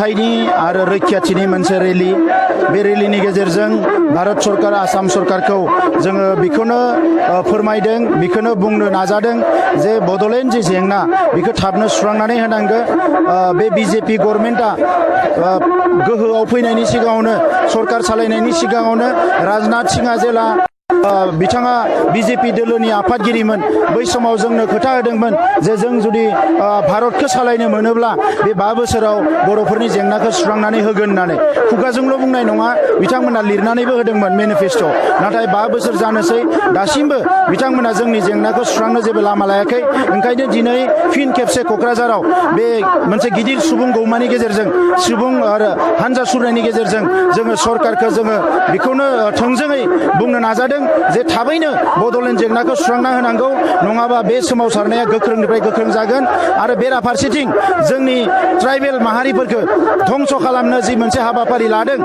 अनसायनि आरो रैखाथिनि मोनसे रेलि बे रेलिनि गेजेरजों भारत सरकार आसाम सरकारखौ जोङो बेखौनो फोरमायदों बेखौनो बुंनो नाजादों जे बड'लेण्ड जे जेंना बेखौ थाबनो सुस्रांनानै होनांगौ बे बिजेपि गभर्नमेन्टआ गोहोआव फैनायनि सिगाङावनो सरकार सालायनायनि सिगाङावनो राजनाथ सिंहआ जेला बिथाङा बिजेपि दोलोनि आफादगिरिमोन बै समाव जोंनो खोथा होदोंमोन जे जों जुदि भारतखौ सालायनो मोनोब्ला बे 5 बोसोराव बर'फोरनि जेंनाखौ सुस्रांनानै होगोन होननानै खुगाजोंल' बुंनाय नङा बिथांमोना लिरनानैबो होदोंमोन मेनिफेस्ट' नाथाय 5 बोसोर जानोसै दासिमबो बिथांमोना जोंनि जेंनाखौ सुस्रांनो जेबो लामा लायाखै ओंखायनो दिनै फिन खेबसे क'क्राझाराव बे मोनसे गिदिर सुबुं गौमानि गेजेरजों सुबुं आरो हानजा सुरनायनि गेजेरजों जोङो सरकारखौ जोङो बेखौनो थोंजोङै बुंनो नाजादों जे थाबैनो बड'लेण्ड जेंनाखौ सुस्रांना होनांगौ नङाबा बे सोमावसारनाया गोख्रोंनिफ्राय गोख्रों जागोन आरो बेराफारसेथिं जोंनि ट्राइबेल माहारिफोरखौ धंस खालामनो जि मोनसे हाबाफारि लादों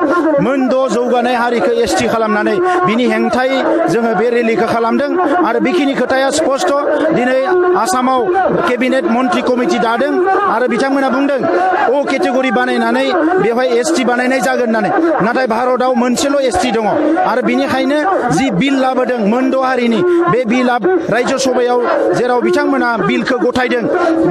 मोन 6 जौगानाय हारिखौ एसटि खालामनानै बिनि हेंथायै जोङो बे रेलिखौ खालामदों आरो बेखिनि खोथाया स्पष्ट दिनै आसामाव केबिनेट मन्त्रि कमिटि दादों आरो बिथांमोना बुंदों अ केटेगरि बानायनानै बेवहाय एसटि बानायनाय जागोन होननानै नाथाय भारतआव मोनसेल' एसटि दङ आरो बिनिखायनो जि बिल लाबोदों मोन 6 हारिनि बे बिलआ रायजो सभायाव जेराव बिथांमोना बिलखौ गथायदों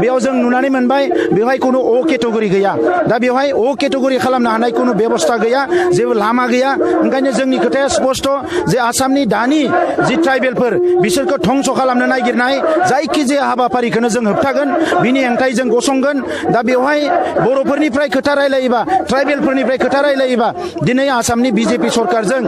बेयाव जों नुनानै मोनबाय बेवहाय कोनो अ केटेगरि गैया दा बेवहाय अ केटेगरि खालामनो हानाय कोनो बेबस्था गैया जेबो लामा गैया ओंखायनो जोंनि खोथाया स्पष्ट जे आसामनि दानि जि ट्राइबेलफोर बिसोरखौ धंस खालामनो नागिरनाय जायखिजाया हाबाफारिखौनो जों होबथागोन बिनि हेंथायै जों गसंगोन दा बेवहाय बर'फोरनिफ्राय खोथा रायलायोबा ट्राइबेलफोरनिफ्राय खोथा रायलायोबा दिनै आसामनि बिजेपि सरकारजों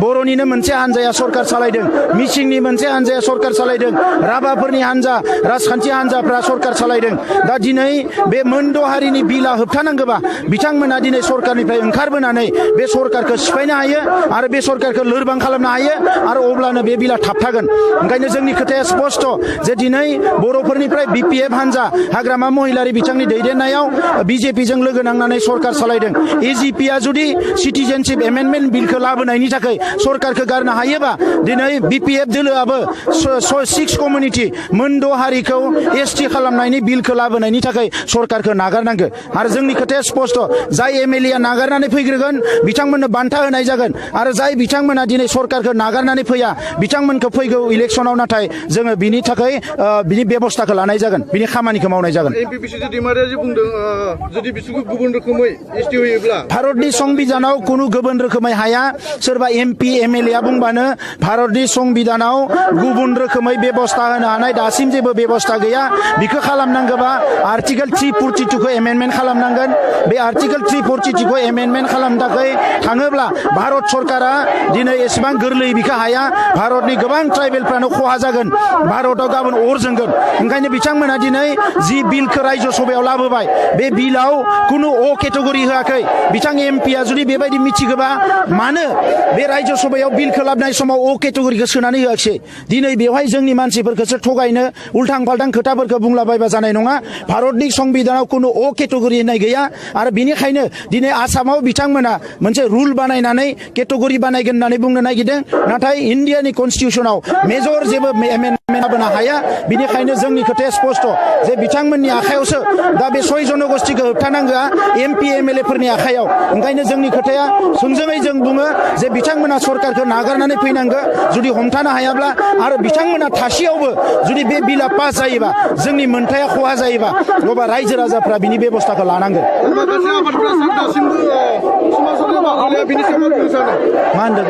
बर'निनो मोनसे हानजाया सरकार सालायदों मिसिंनि मोनसे हानजाया सरकार सालायदों राभाफोरनि हानजा राजखान्थि हानजाफ्रा सरकार सालायदों दा दिनै बे मोन 6 हारिनि बिला होबथानांगौबा बिथांमोना दिनै सरकारनिफ्राय ओंखारबोनानै बे सरकारखौ सिफायनो हायो आरो बे सरकारखौ लोरबां खालामनो हायो आरो अब्लानो बे बिला थाबथागोन ओंखायनो जोंनि खोथाया स्पष्ट जे दिनै बर'फोरनिफ्राय बिपिएफ हानजा हाग्रामा महिलारि बिथांनि दैदेननायाव बिजेपिजों लोगो नांनानै सरकार सालायदों एजिपिआ जुदि सिटिजेनशिप एमेन्डमेन्ट बिलखौ लाबोनायनि थाखाय सरकारखौ गारनो हायोबा दिनै बिपिएफ दोलोआबो 6 कमिउनिटि मोन 6 हारिखौ एसटि खालामनायनि बिलखौ लाबोनायनि थाखाय सरकारखौ नागारनांगौ आरो जोंनि खोथाया स्पष्ट जाय एमएलएआ नागारनानै फैग्रोगोन बिथांमोननो बान्था होनाय जागोन आरो जाय बिथांमोना दिनै सरकारखौ नागारनानै फैया बिथांमोनखौ फैगौ इलेक्सनाव नाथाय जोङो बिनि थाखाय बिनि बेबस्थाखौ लानाय जागोन बिनि खामानिखौ मावनाय जागोन एमपि बिसुजित दैमारिया जे बुंदों जुदि बिसोरखौ गुबुन रोखोमै एसटि होयोब्ला भारतनि संबिधानाव कोनो गुबुन रोखोमै हाया सोरबा एमपि एमएलएआ बुंबानो भारतनि संबिधानाव गुबुन रोखोमै बेबस्था होनो हानाय दासिम जेबो बेबस्था गैया बिखौ खालामनांगौबा आर्टिकेल 342 खौ एमेन्डमेन्ट खालामनांगोन बे आर्टिकेल 342 खौ एमेन्डमेन्ट खालामनो थाखाय थाङोब्ला भारत सरकारा दिनै एसेबां गोरलै बिखौ हाया भारतनि गोबां ट्राइबेलफ्रानो खहा जागोन भारतआव गाबोन अर जोंगोन ओंखायनो बिथांमोना दिनै जि बिलखौ रायजो सभायाव लाबोबाय बे बिलाव कोनो अ केटेगरि होआखै बिथां एमपिआ जुदि बेबायदि मिथिगोबा मानो बे रायजो सभायाव बिलखौ लाबोनाय समाव अ केटेगरिखौ सोनानै होआखै दिनै बेवहाय जोंनि मानसिफोरखौसो थगायनो उल्थां फाल्थां खोथाफोरखौ बुंलाबायबा जानाय नङा भारतनि संबिधानाव कोनो अ केटेगरि होननाय गैया आरो बेनिखायनो दिनै आसामाव बिथांमोना मोनसे रुल बानायनानै केटेगरि बानायगोन होननानै बुंनो नागिरदों नाथाय इन्डियानि कनस्टिटिउसनाव मेजर जेबो एमेन्डमेन्ट लाबोनो हाया बिनिखायनो जोंनि खोथाया स्पष्ट जे बिथांमोननि आखायावसो दा बे 6 जनगोष्ठीखौ होबथानांगौआ एमपि एमएलए फोरनि आखायाव ओंखायनो जोंनि खोथाया थोंजोङै जों बुङो जे बिथांमोना सरकारखौ नागारनानै फैनांगौ जुदि हमथानो हायाब्ला आरो बिथांमोना थासेयावबो जुदि बे बिला पास जायोबा जोंनि मोनथाया खहा जायोबा अब्ला रायजो राजाफ्रा बिनि बेबस्थाखौ लानांगोन मा होनदों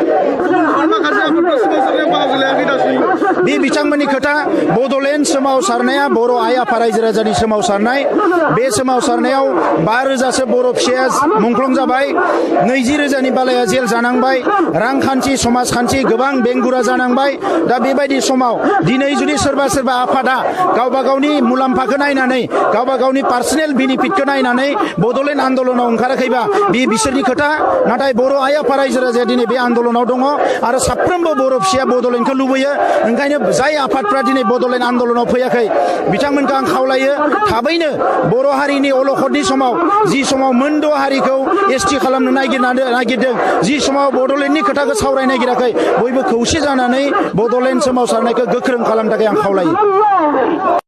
बे बिथांमोननि खोथा बड'लेण्ड सोमावसारनाया बर' आइ आफा रायजो राजानि सोमावसारनाय बे सोमावसारनायाव 5,000सो बर' फिसाया मुंख्लं जाबाय 20,000नि बालाया जेल जानांबाय रांखान्थि समाजखान्थि गोबां बेंगुरा जानांबाय दा बेबायदि समाव दिनै जुदि सोरबा आफादा गावबा गावनि मुलाम्फाखौ नायनानै गावबा गावनि पार्सनेल बेनिफिटखौ नायनानै बड'लेण्ड आन्दोलनाव ओंखाराखैबा बे बिसोरनि खोथा नाथाय बर' आइ आफा रायजो राजाया दिनै बे आन्दोलनाव दङ आरो साफ्रोमबो बर' फिसाया बड'लेण्डखौ लुबैयो ओंखायनो जाय आफादफ्रा दिनै बड'लेण्ड आन्दोलनाव फैयाखै बिथांमोनखौ आं खावलायो थाबैनो बर' हारिनि अलखदनि समाव जि समाव मोन 6 हारिखौ एसटि खालामनो नागिरदों जि समाव बड'लेण्डनि खोथाखौ सावरायनो नागिराखै बयबो खौसे जानानै बड'लेण्ड सोमावसारनायखौ गोख्रों खालामनो थाखाय आं खावलायो